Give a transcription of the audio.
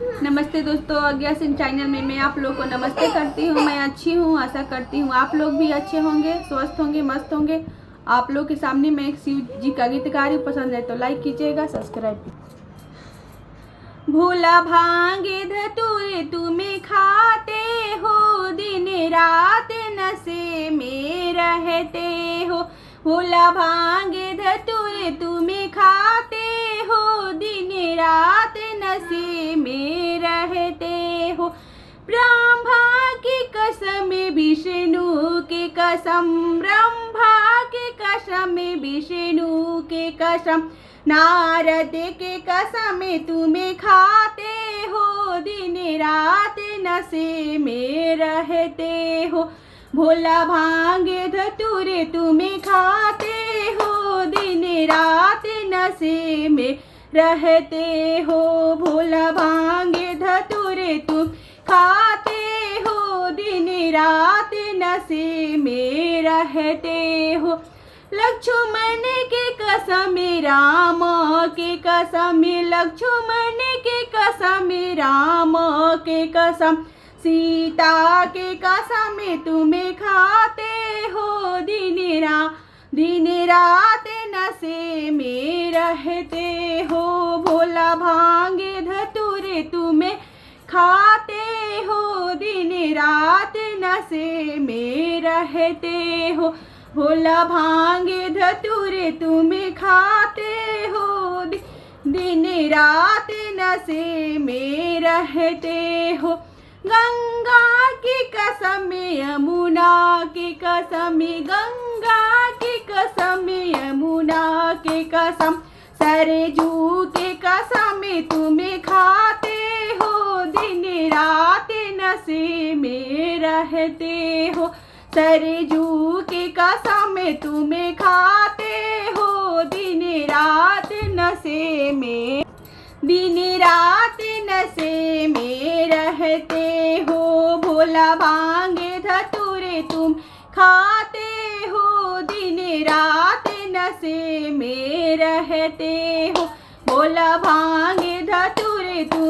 नमस्ते दोस्तों, अज्ञा सिंह चैनल में मैं आप लोग को नमस्ते करती हूँ। मैं अच्छी हूँ, आशा करती हूँ आप लोग भी अच्छे होंगे, स्वस्थ होंगे, मस्त होंगे। आप लोग के सामने मैं एक शिव जी का गीत गा रही हूँ। पसंद है तो लाइक कीजिएगा, सब्सक्राइब कीजिए। भोला भांगे धतूरे तुम्हें खाते हो, दिन रात नशे में रहते हो। भोला भांगे धतूरे तुम्हें खाते हो, दिन रात नशे में रहते हो। ब्रह्मा की कसम विष्णु की कसम, ब्रह्मा की कसम विष्णु की कसम, नारद के कसम तुम्हें खाते हो, दिन रात नशे में रहते हो। भोला भांगे धतूरे तुम्हें खाते हो, दिन रात नशे में रहते हो। भोला भांगे धतूरे तुम खाते हो, दिन रात नशे में रहते हो। लक्ष्मण के कसम राम के कसम, लक्ष्मण के कसम राम के कसम, सीता के कसम तुम्हें खाते हो, दिन रात नशे में रहते हो। भोला भांगे धतूरे तुम्हें खाते हो, दिन रात नशे में रहते हो। भोला भांगे धतूरे तुम्हें खाते हो, दिन रात नशे में रहते हो। गंगा की कसम यमुना की कसम, गंगा की कसम यमुना की कसम, सरजू के कसम तुम्हें खाते हो, दिन रात नशे में रहते हो। सरजू के कसम तुम्हें खाते हो, दिन रात नशे में, दिन रात नशे में रहते हो। भोला भांगे धतूरे तुम खाते हो, दिन रात नशे में रहते हो। भोला भांगे धतूरे तुम